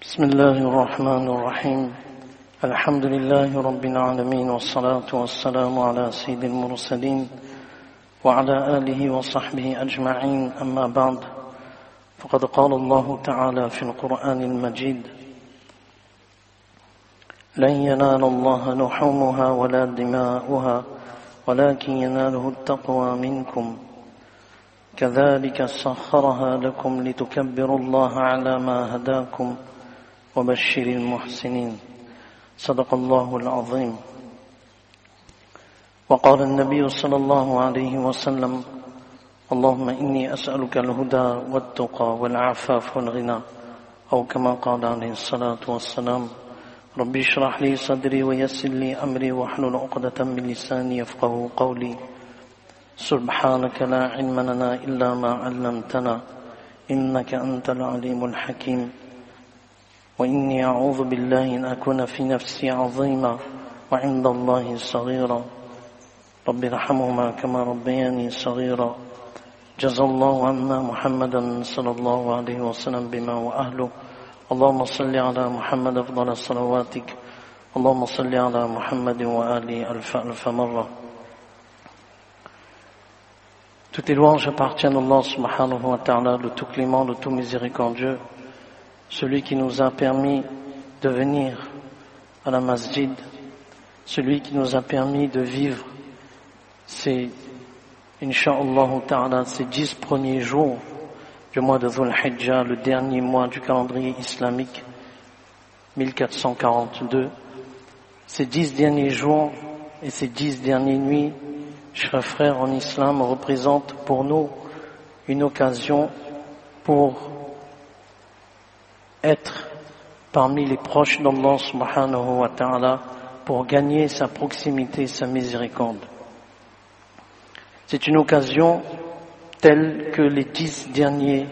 بسم الله الرحمن الرحيم الحمد لله رب العالمين والصلاة والسلام على سيد المرسلين وعلى آله وصحبه أجمعين أما بعد فقد قال الله تعالى في القرآن المجيد لن ينال الله لحومها ولا دماؤها ولكن يناله التقوى منكم كذلك سخرها لكم لتكبروا الله على ما هداكم وبشر المحسنين صدق الله العظيم وقال النبي صلى الله عليه وسلم اللهم إني أسألك الهدى والتقى والعفاف والغنى أو كما قال عليه الصلاة والسلام ربي اشرح لي صدري ويسر لي أمري واحلل عقدة من لساني يفقهوا قولي سبحانك لا علم لنا إلا ما علمتنا إنك أنت العليم الحكيم وإني أعوذ بالله أن أكون في نفسي عظيما وعند الله صغيرا رب ارحمهما كما ربياني صغيرا جزا الله عنا محمدا صلى الله عليه وسلم بما وأهله اللهم صل على محمد أفضل صلواتك اللهم صل على محمد وآله ألف مرة. Toutes les louanges appartiennent à Allah subhanahu wa ta'ala, le tout clément, le tout miséricordieux, celui qui nous a permis de venir à la masjid, celui qui nous a permis de vivre ces, incha'Allah ta'ala, ces 10 premiers jours du mois de Dhul Hijjah, le dernier mois du calendrier islamique, 1442. Ces 10 derniers jours et ces 10 dernières nuits, chers frères en islam, représentent pour nous une occasion pour être parmi les proches d'Allah subhanahu wa ta'ala, pour gagner sa proximité, sa miséricorde. C'est une occasion telle que les 10 derniers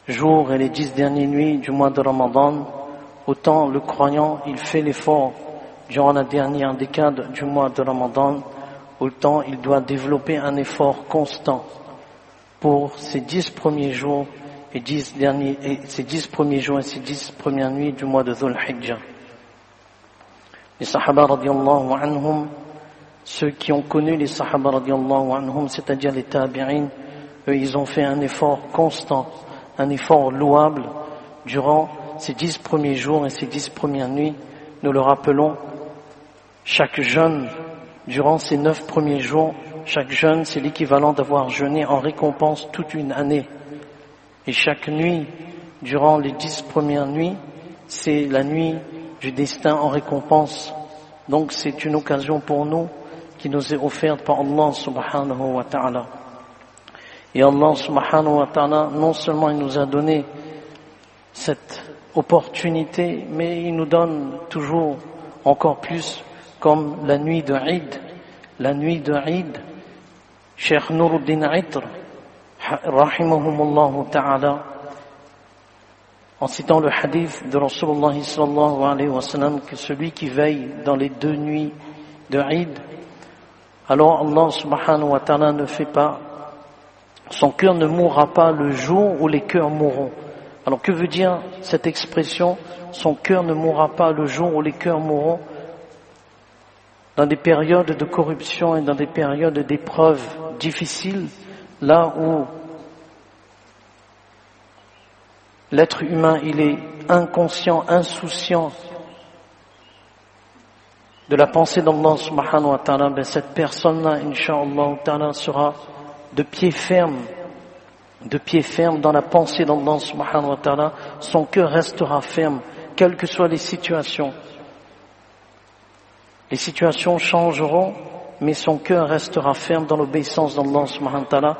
jours et les 10 dernières nuits du mois de Ramadan, autant le croyant, il fait l'effort durant la dernière décade du mois de Ramadan, autant il doit développer un effort constant pour ces 10 premiers jours et ces 10 premiers jours et ces 10 premières nuits du mois de Dhul Hijjah. Les Sahaba radiyallahu anhum, ceux qui ont connu les Sahaba radiyallahu anhum, c'est-à-dire les Tabi'in, eux ils ont fait un effort constant, un effort louable durant ces 10 premiers jours et ces 10 premières nuits. Nous le rappelons, chaque jeûne durant ces 9 premiers jours, chaque jeûne c'est l'équivalent d'avoir jeûné en récompense toute une année. Et chaque nuit, durant les 10 premières nuits, c'est la nuit du destin en récompense. Donc c'est une occasion pour nous qui nous est offerte par Allah subhanahu wa ta'ala. Et Allah subhanahu wa ta'ala, non seulement il nous a donné cette opportunité, mais il nous donne toujours encore plus, comme la nuit de Eid. La nuit de Eid, Cheikh Nuruddin Itr, rahimahumullah ta'ala, en citant le hadith de Rasulullah sallallahu alayhi wa sallam, que celui qui veille dans les 2 nuits de Eid, alors Allah subhanahu wa ta'ala ne fait pas, son cœur ne mourra pas le jour où les cœurs mourront. Alors que veut dire cette expression, son cœur ne mourra pas le jour où les cœurs mourront? Dans des périodes de corruption et dans des périodes d'épreuves difficiles, là où l'être humain il est inconscient, insouciant de la pensée d'Allah subhanahu wa ta'ala, ben cette personne-là, incha'Allah ta'ala, sera de pied ferme dans la pensée d'Allah subhanahu wa ta'ala. Son cœur restera ferme, quelles que soient les situations. Les situations changeront, mais son cœur restera ferme dans l'obéissance d'Allah subhanahu wa ta'ala.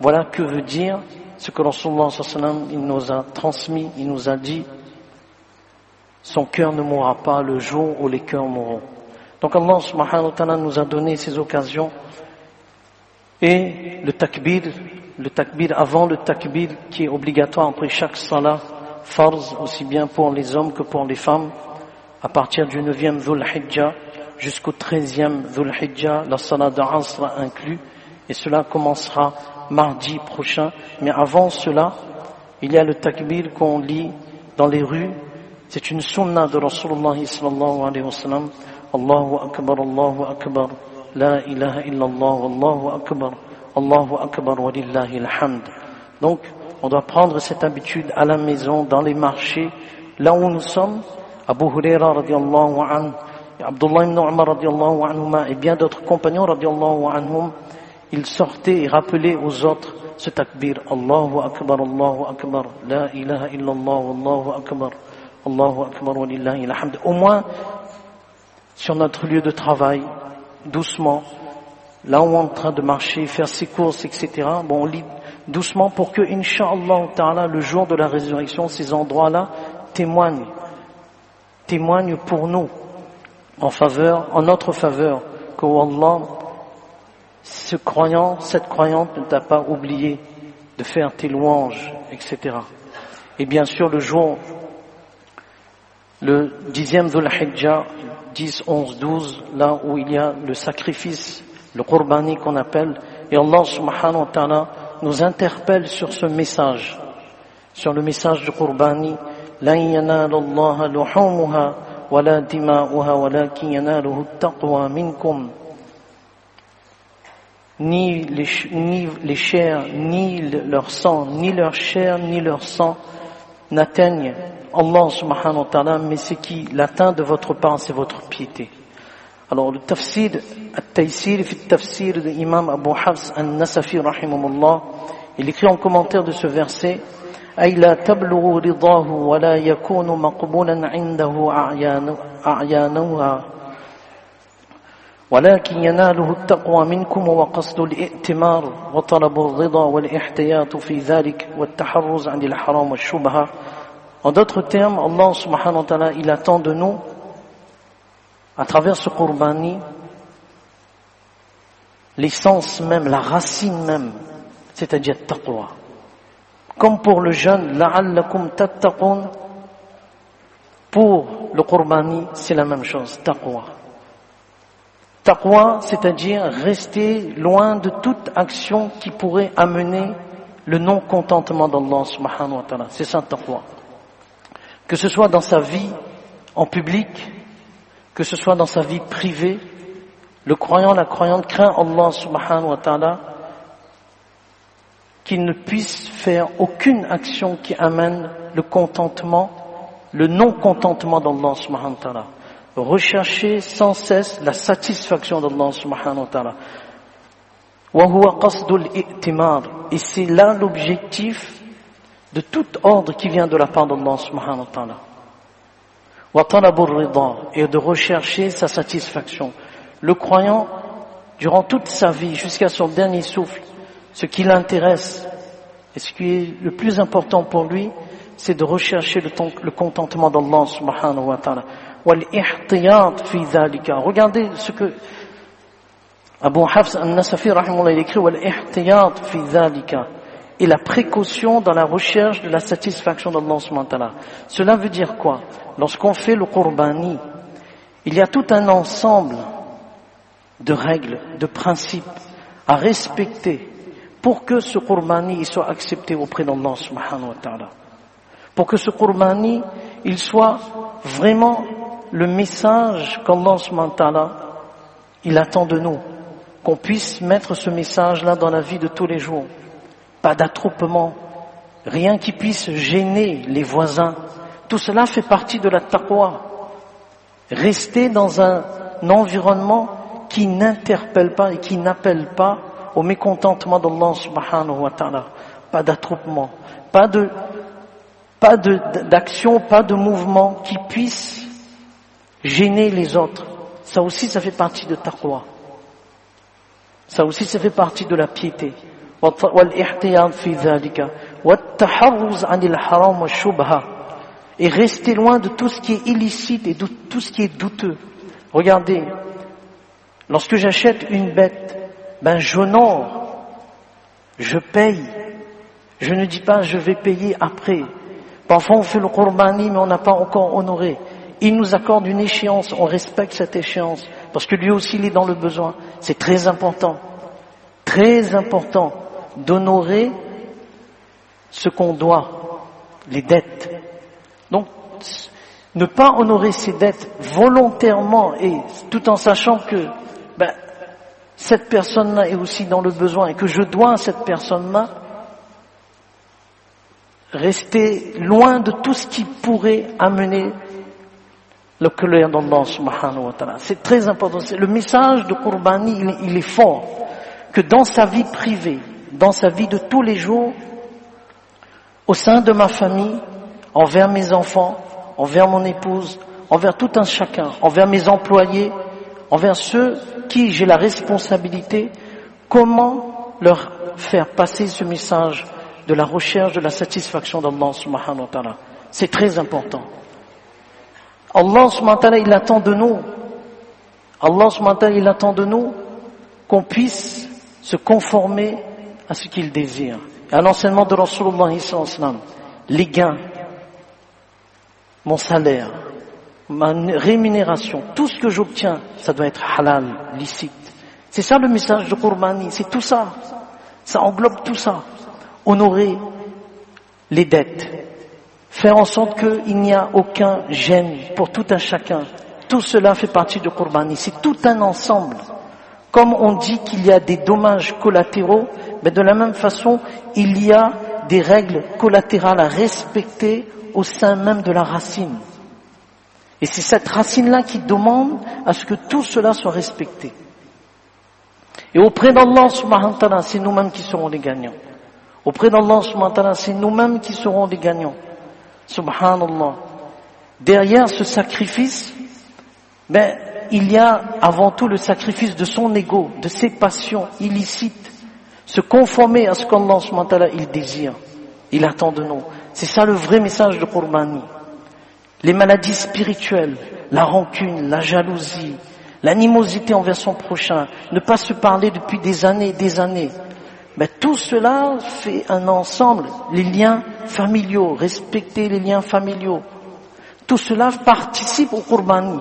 Voilà que veut dire ce que Rasulullah sallallahu alayhi wa sallam il nous a transmis, il nous a dit, son cœur ne mourra pas le jour où les cœurs mourront. Donc Allah subhanahu wa ta'ala nous a donné ces occasions, et le takbir avant le takbir qui est obligatoire après chaque salat, farz, aussi bien pour les hommes que pour les femmes, à partir du 9e Dhul Hijjah jusqu'au 13e Dhul Hijjah, la salat d'Asr sera inclus, et cela commencera mardi prochain. Mais avant cela, il y a le takbir qu'on lit dans les rues, c'est une sunna de Rasulullah sallallahu alayhi wa sallam. Allahu Akbar, la ilaha illallah, Allahu Akbar, wa lillahi alhamd. Donc, on doit prendre cette habitude à la maison, dans les marchés, là où nous sommes. Abu Huraira radiallahu anhu, Abdullah ibn Umar radiallahu anhuma et bien d'autres compagnons radiallahu anhum, ils sortaient et rappelaient aux autres ce takbir, Allahu Akbar, la ilaha illallah, Allahu Akbar, wa lillahi alhamd. Au moins, sur notre lieu de travail, doucement, là où on est en train de marcher, faire ses courses, etc. Bon, on lit doucement pour que, Inch'Allah Ta'ala, le jour de la résurrection, ces endroits-là témoignent pour nous, en notre faveur, que Allah, cette croyante ne t'a pas oublié de faire tes louanges, etc. Et bien sûr, le jour, le 10e Dhul Hijjah, 10, 11, 12, là où il y a le sacrifice, le qurbani qu'on appelle, et Allah subhanahu wa ta'ala nous interpelle sur ce message, sur le message du qurbani. لن ينال الله لحومها ولا دماؤها ولكن يناله التقوى منكم. Ni les chairs, ni leur sang, ni leur chair, ni leur sang n'atteignent Allah subhanahu wa ta'ala, mais ce qui l'atteint de votre part, c'est votre piété. Alors le tafsir, at-taysir fi tafsir de l'imam Abu Hafs an-Nasafi rahimahullah, il écrit en commentaire de ce verset, أي لا تبلغ رضاه ولا يكون مقبولا عنده أعيانها ولكن يناله التقوى منكم وقصد الائتمار وطلب الرضا والاحتياط في ذلك والتحرز عن الحرام والشبهة. En d'autres termes, Allah subhanahu wa ta'ala, il attend de nous, à travers ce qurbani, l'essence même, la racine même, c'est-à-dire taqwa. Comme pour le jeûne, la'allakum tattaqun, pour le qurbani, c'est la même chose, taqwa. Taqwa, c'est-à-dire rester loin de toute action qui pourrait amener le non-contentement d'Allah subhanahu wa ta'ala. C'est ça, taqwa. Que ce soit dans sa vie en public, que ce soit dans sa vie privée, le croyant, la croyante craint Allah subhanahu wa ta'ala, qu'il ne puisse faire aucune action qui amène le contentement, le non-contentement d'Allah subhanahu wa ta'ala. Rechercher sans cesse la satisfaction d'Allah subhanahu wa ta'ala. Wa huwa qasdul i'timar. Et c'est là l'objectif de tout ordre qui vient de la part d'Allah subhanahu wa ta'ala. Wa talabur rida. Et de rechercher sa satisfaction. Le croyant, durant toute sa vie, jusqu'à son dernier souffle, ce qui l'intéresse et ce qui est le plus important pour lui, c'est de rechercher le contentement d'Allah subhanahu wa ta'ala. Wal-ihtiyat fi dhalika. Regardez ce que Abu Hafs an-Nasafi rahimahullah écrit, wal-ihtiyat fi dhalika. Et la précaution dans la recherche de la satisfaction d'Allah subhanahu wa ta'ala. Cela veut dire quoi? Lorsqu'on fait le qurbani, il y a tout un ensemble de règles, de principes à respecter pour que ce qurbani soit accepté auprès d'Allah subhanahu wa ta'ala. Pour que ce qurbani, il soit vraiment le message qu'Allah subhanahu wa ta'ala, il attend de nous. Qu'on puisse mettre ce message-là dans la vie de tous les jours. Pas d'attroupement, rien qui puisse gêner les voisins. Tout cela fait partie de la taqwa. Rester dans un environnement qui n'interpelle pas et qui n'appelle pas au mécontentement d'Allah subhanahu wa ta'ala. Pas d'attroupement, pas d'action, pas de mouvement qui puisse gêner les autres. Ça aussi, ça fait partie de taqwa. Ça aussi, ça fait partie de la piété. Et rester loin de tout ce qui est illicite et de tout ce qui est douteux. Regardez, lorsque j'achète une bête, j'honore, je paye. Je ne dis pas je vais payer après. Parfois on fait le qurbani mais on n'a pas encore honoré. Il nous accorde une échéance, on respecte cette échéance parce que lui aussi il est dans le besoin. C'est très important d'honorer ce qu'on doit, les dettes. Donc, ne pas honorer ses dettes volontairement et tout en sachant que cette personne-là est aussi dans le besoin et que je dois à cette personne-là, rester loin de tout ce qui pourrait amener le colère d'Allah subhanahu wa ta'ala. C'est très important. Le message de Qurbani, il est fort. Que dans sa vie privée, dans sa vie de tous les jours, au sein de ma famille, envers mes enfants, envers mon épouse, envers tout un chacun, envers mes employés, envers ceux qui j'ai la responsabilité, comment leur faire passer ce message de la recherche de la satisfaction d'Allah subhanahu wa ta'ala. C'est très important. Allah subhanahu wa ta'ala, il attend de nous. Allah subhanahu wa ta'ala, il attend de nous qu'on puisse se conformer à ce qu'il désire. Et à l'enseignement de Rasulullah sallallahu alayhi wa sallam, les gains, mon salaire, ma rémunération, tout ce que j'obtiens, ça doit être halal, licite. C'est ça le message de Qurbani, c'est tout ça. Ça englobe tout ça. Honorer les dettes. Faire en sorte qu'il n'y a aucun gêne pour tout un chacun. Tout cela fait partie de Qurbani. C'est tout un ensemble. Comme on dit qu'il y a des dommages collatéraux, mais de la même façon, il y a des règles collatérales à respecter au sein même de la racine. Et c'est cette racine-là qui demande à ce que tout cela soit respecté. Et auprès d'Allah subhanahu wa ta'ala, c'est nous-mêmes qui serons les gagnants. Auprès d'Allah subhanahu wa ta'ala, c'est nous-mêmes qui serons les gagnants. Subhanallah. Derrière ce sacrifice, il y a avant tout le sacrifice de son ego, de ses passions illicites. Se conformer à ce qu'Allah subhanahu wa ta'ala il désire. Il attend de nous. C'est ça le vrai message de Qurbani. Les maladies spirituelles, la rancune, la jalousie, l'animosité envers son prochain, ne pas se parler depuis des années et des années. Tout cela fait un ensemble, les liens familiaux, respecter les liens familiaux. Tout cela participe au Qurbani.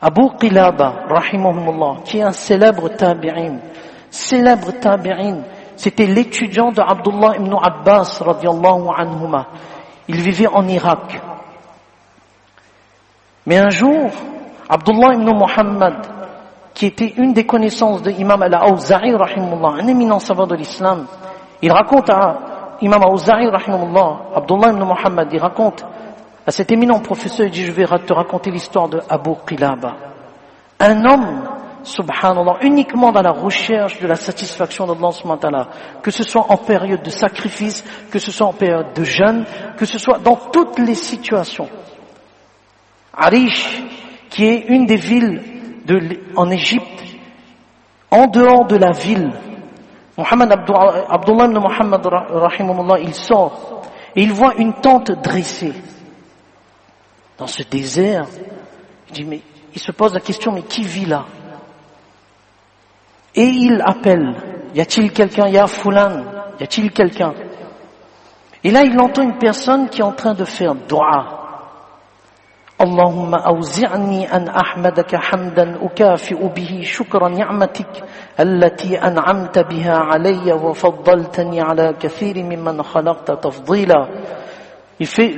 Abu Qilaba, rahimahumullah, qui est un célèbre tabi'in, c'était l'étudiant de Abdullah ibn Abbas, radiyallahu anhuma. Il vivait en Irak. Mais un jour, Abdullah ibn Muhammad, qui était une des connaissances de Imam al-Awza'i, rahimahullah, un éminent savant de l'islam, il raconte à Imam al-Awza'i, rahimahullah, Abdullah ibn Muhammad, il raconte à cet éminent professeur, il dit, je vais te raconter l'histoire de Abu Qilaba. Un homme, subhanallah, uniquement dans la recherche de la satisfaction d'Allah subhanahu wa ta'ala, que ce soit en période de sacrifice, que ce soit en période de jeûne, que ce soit dans toutes les situations. Arish, qui est une des villes en Égypte, en dehors de la ville, Abdullah ibn Muhammad, rahimahullah, il sort et il voit une tente dressée dans ce désert. Il se pose la question, mais qui vit là? Et il appelle, y a-t-il quelqu'un? Ya Fulan, y a-t-il quelqu'un? Et là il entend une personne qui est en train de faire dua. Allahumma awzi'ni an ahmadaka hamdan ukafi'u bihi shukra ni'matik allati an'amta biha alayya wa faddaltani ala kathirin mimman khalaqta tafdila. Il fait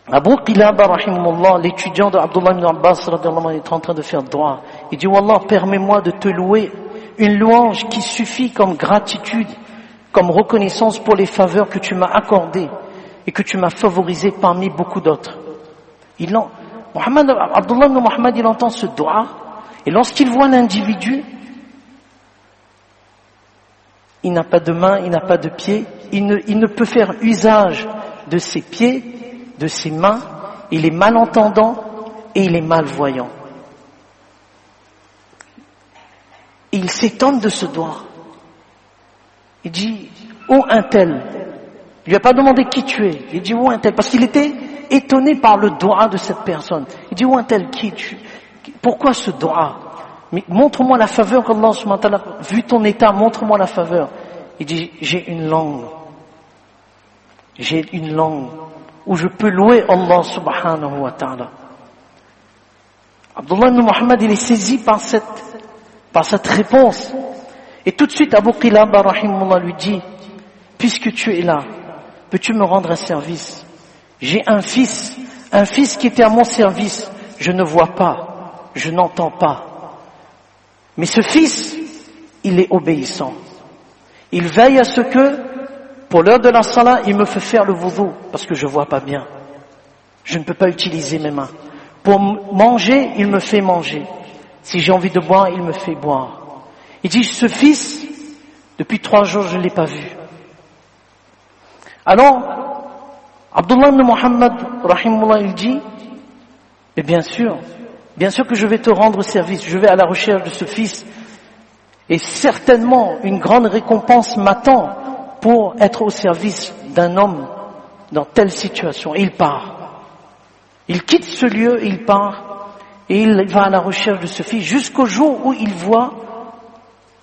Abu Qilaba rahimahullah, l'étudiant de Abdullah ibn Abbas radiyallahu anhu, est en train de faire dua. Il dit, Wallah, permets-moi de te louer une louange qui suffit comme gratitude, comme reconnaissance pour les faveurs que tu m'as accordées et que tu m'as favorisées parmi beaucoup d'autres. Abdullah ibn Muhammad, il entend ce dua, et lorsqu'il voit l'individu, il n'a pas de main, il n'a pas de pied, il ne peut faire usage de ses pieds, de ses mains, il est malentendant et il est malvoyant. Et il s'étonne de ce doigt. Il dit, où un tel? Il lui a pas demandé qui tu es. Il dit, où un tel? Parce qu'il était étonné par le doigt de cette personne. Il dit, où un tel? Qui tu? Pourquoi ce doigt? Mais montre-moi la faveur qu'Allah subhanahu wa ta'ala, vu ton état, montre-moi la faveur. Il dit, j'ai une langue. J'ai une langue où je peux louer Allah subhanahu wa ta'ala. Abdullah ibn Muhammad, il est saisi par cette réponse. Et tout de suite, Abu Qilaba rahimahullah lui dit, puisque tu es là, peux-tu me rendre un service? J'ai un fils qui était à mon service, je ne vois pas, je n'entends pas. Mais ce fils, il est obéissant. Il veille à ce que, pour l'heure de la salat, il me fait faire le wudu, parce que je vois pas bien. Je ne peux pas utiliser mes mains. Pour manger, il me fait manger. Si j'ai envie de boire, il me fait boire. Il dit, ce fils, depuis 3 jours, je ne l'ai pas vu. Alors, Abdullah ibn Muhammad, rahimahullah, il dit, mais bien sûr que je vais te rendre service, je vais à la recherche de ce fils, et certainement une grande récompense m'attend pour être au service d'un homme dans telle situation. Et il part. Il quitte ce lieu, il part, et il va à la recherche de ce fils, jusqu'au jour où il voit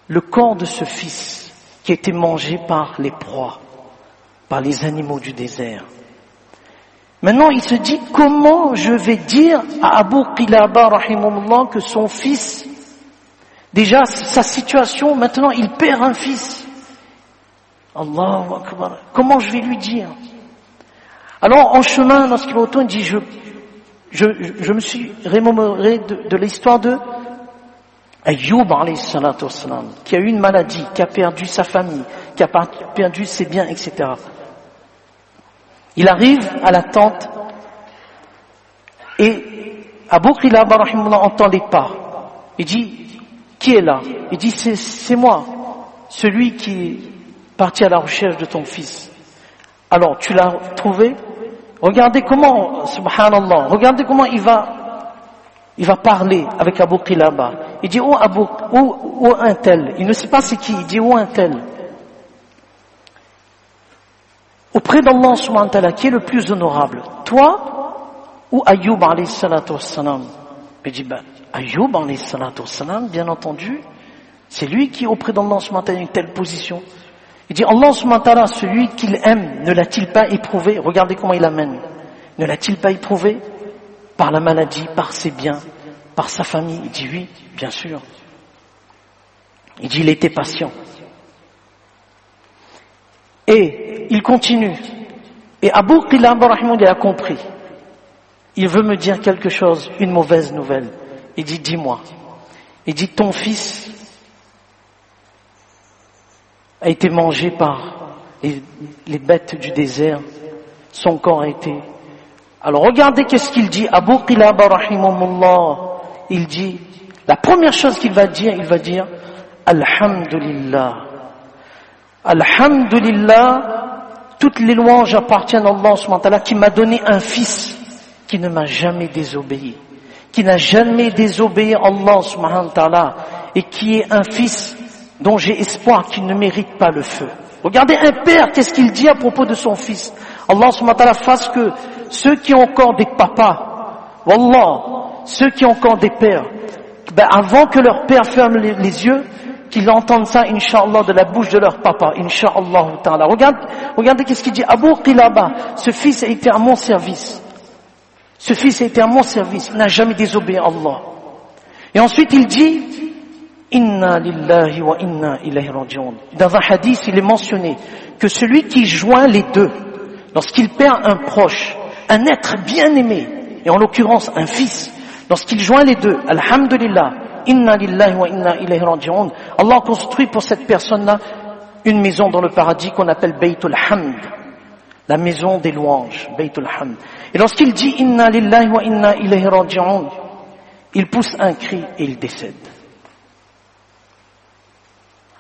le corps de ce fils qui a été mangé par les proies, par les animaux du désert. Maintenant, il se dit, comment je vais dire à Abu Qilaba, rahimahullah, que son fils, déjà, sa situation, maintenant, il perd un fils. Allahu Akbar. Comment je vais lui dire? Alors, en chemin, lorsqu'il va autour, il dit, je me suis remémoré de l'histoire de Ayyub, alayhi salatu wassalam, qui a eu une maladie, qui a perdu sa famille, qui a perdu ses biens, etc. Il arrive à la tente et Abu Qilaba rahimahullah entend les pas. Il dit, qui est là? Il dit, c'est moi, celui qui est parti à la recherche de ton fils. Alors, tu l'as trouvé? Regardez comment, subhanallah, regardez comment il va parler avec Abu Qilaba. Il dit, où un tel? Il ne sait pas c'est qui, il dit, où un tel? Auprès d'Allah subhanahu wa ta'ala, qui est le plus honorable? Toi ou Ayyub alayhi salatu wassalam? Il dit, Ayyub alayhi salatu wassalam, bien entendu, c'est lui qui auprès d'Allah subhanahu wa ta'ala a une telle position. Il dit, Allah subhanahu wa ta'ala, celui qu'il aime, ne l'a-t-il pas éprouvé? Regardez comment il amène. Ne l'a-t-il pas éprouvé? Par la maladie, par ses biens, par sa famille? Il dit oui, bien sûr. Il dit, il était patient. Et il continue. Et Abu Qilaba rahimahullah, il a compris. Il veut me dire quelque chose, une mauvaise nouvelle. Il dit, dis-moi. Il dit, ton fils a été mangé par les bêtes du désert. Son corps a été... Alors regardez qu'est-ce qu'il dit. Abu Qilaba rahimahullah, il dit, la première chose qu'il va dire, il va dire, Alhamdulillah. Alhamdulillah, toutes les louanges appartiennent à Allah subhanahu wa ta'ala qui m'a donné un fils qui ne m'a jamais désobéi, qui n'a jamais désobéi à Allah subhanahu wa ta'ala et qui est un fils dont j'ai espoir qu'il ne mérite pas le feu. Regardez un père, qu'est-ce qu'il dit à propos de son fils? Allah subhanahu wa ta'ala fasse que ceux qui ont encore des papas, wallah, ceux qui ont encore des pères, avant que leur père ferme les yeux, qu'ils entendent ça, Inch'Allah, de la bouche de leur papa, Inch'Allah ta'ala. Regardez qu'est-ce qu'il dit. Abu Qilaba, ce fils a été à mon service. Ce fils a été à mon service. Il n'a jamais désobéi à Allah. Et ensuite, il dit, Inna lillahi wa inna ilayhi raji'un. Dans un hadith, il est mentionné que celui qui joint les deux, lorsqu'il perd un proche, un être bien aimé, et en l'occurrence un fils, lorsqu'il joint les deux, alhamdulillah, Inna lillahi wa inna ilayhi raji'un. Allah construit pour cette personne-là une maison dans le paradis qu'on appelle Baytul Hamd, la maison des louanges, Baytul Hamd. Et lorsqu'il dit Inna lillahi wa inna ilayhi raji'un, il pousse un cri et il décède.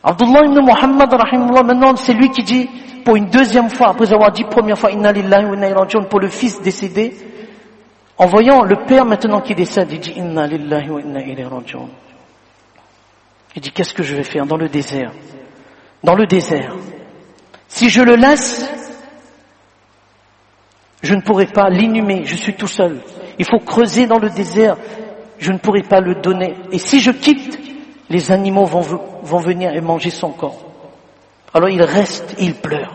Abdullah ibn Muhammad rahimahullah, maintenant c'est lui qui dit pour une deuxième fois, après avoir dit première fois Inna lillahi wa inna ilayhi raji'un pour le fils décédé, en voyant le père maintenant qui décède, il dit Inna lillahi wa inna ilayhi raji'un. Il dit qu'est-ce que je vais faire dans le désert? Dans le désert. Si je le laisse, je ne pourrai pas l'inhumer, je suis tout seul. Il faut creuser dans le désert, je ne pourrai pas le donner. Et si je quitte, les animaux vont venir et manger son corps. Alors il reste, il pleure.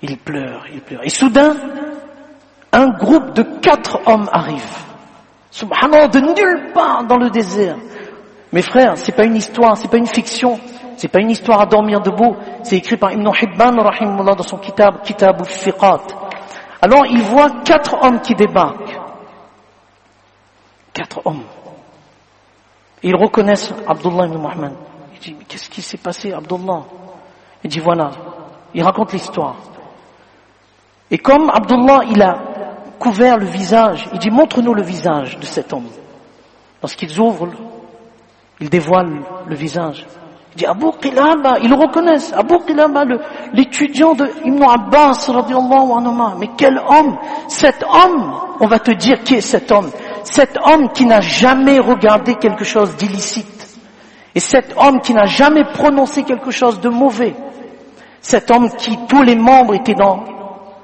Il pleure, il pleure. Et soudain, un groupe de 4 hommes arrive. Subhanallah, de nulle part dans le désert. Mes frères, c'est pas une histoire, c'est pas une fiction, c'est pas une histoire à dormir debout, c'est écrit par Ibn Hibban rahimahullah dans son Kitab al-Thiqat. Alors il voit 4 hommes qui débarquent. 4 hommes. Et ils reconnaissent Abdullah ibn Muhammad. Il dit, mais qu'est-ce qui s'est passé, Abdullah? Il dit, voilà. Il raconte l'histoire. Et comme Abdullah, il a couvert le visage, il dit, montre-nous le visage de cet homme. Lorsqu'ils ouvrent, ils dévoilent le visage. Il dit, Abu Qilaba, ils le reconnaissent. Abu Qilaba, l'étudiant de Ibn Abbas, radiallahu anhu. Mais quel homme! Cet homme, on va te dire qui est cet homme. Cet homme qui n'a jamais regardé quelque chose d'illicite. Et cet homme qui n'a jamais prononcé quelque chose de mauvais. Cet homme qui, tous les membres étaient dans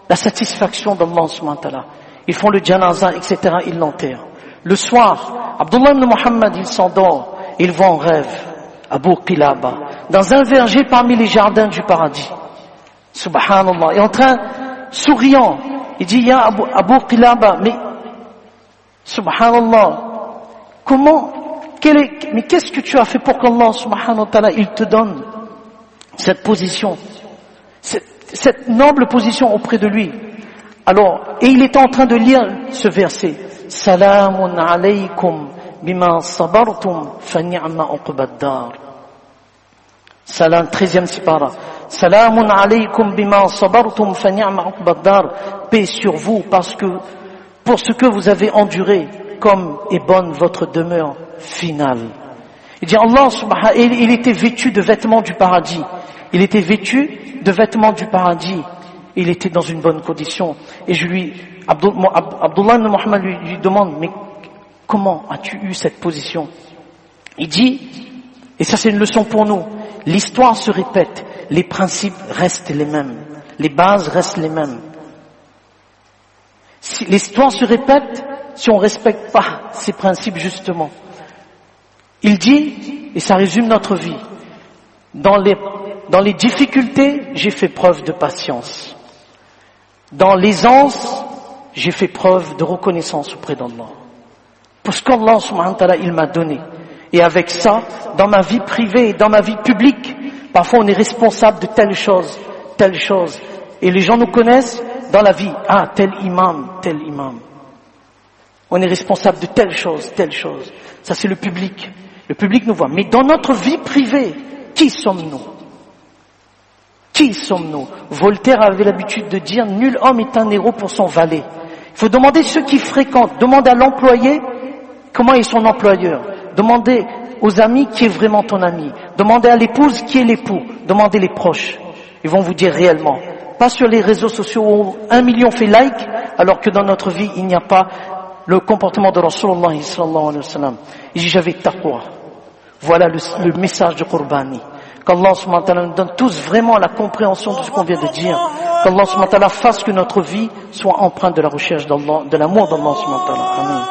la satisfaction d'Allah subhanahu wa ta'ala. Ils font le janaza, etc. Ils l'enterrent. Le soir, Abdullah ibn Muhammad, il s'endort. Il voit en rêve Abu Qilaba dans un verger parmi les jardins du paradis. Subhanallah. Et en train, souriant, il dit, ya Abu Qilaba, mais Subhanallah, mais qu'est-ce que tu as fait pour qu'Allah subhanahu wa ta'ala, il te donne cette position, cette noble position auprès de lui? Alors, et il était en train de lire ce verset. Salamun alaykum bima sabartum fa ni'ma uqbad dar. Salam, 13e sipara. Salamun alaykum bima sabartum fa ni'ma uqbad dar. Paix sur vous parce que pour ce que vous avez enduré, comme est bonne votre demeure finale. Il dit Allah subhanahu, il était vêtu de vêtements du paradis. Il était vêtu de vêtements du paradis. Il était dans une bonne condition. Et Abdullah ibn Muhammad lui demande, mais comment as-tu eu cette position? Il dit, et ça c'est une leçon pour nous, l'histoire se répète, les principes restent les mêmes, les bases restent les mêmes. Si l'histoire se répète, si on ne respecte pas ces principes justement. Il dit, et ça résume notre vie, dans les difficultés, j'ai fait preuve de patience. Dans l'aisance, j'ai fait preuve de reconnaissance auprès d'Allah. Parce qu'Allah subhanahu wa ta'ala, il m'a donné. Et avec ça, dans ma vie privée et dans ma vie publique, parfois on est responsable de telle chose. Et les gens nous connaissent dans la vie. Ah, tel imam. On est responsable de telle chose. Ça c'est le public. Le public nous voit. Mais dans notre vie privée, qui sommes-nous? Voltaire avait l'habitude de dire, nul homme est un héros pour son valet. Il faut demander ceux qui fréquentent. Demandez à l'employé comment est son employeur. Demandez aux amis qui est vraiment ton ami. Demandez à l'épouse qui est l'époux. Demandez les proches. Ils vont vous dire réellement. Pas sur les réseaux sociaux où 1 million fait like, alors que dans notre vie, il n'y a pas le comportement de Rasulullah sallallahu alayhi wa sallam. Il dit, j'avais taqwa. Voilà le message de Qurbani. Qu'Allah subhanahu wa ta'ala nous donne tous vraiment la compréhension de ce qu'on vient de dire. Qu'Allah subhanahu wa ta'ala fasse que notre vie soit empreinte de la recherche d'Allah, de l'amour d'Allah subhanahu wa ta'ala. Amen.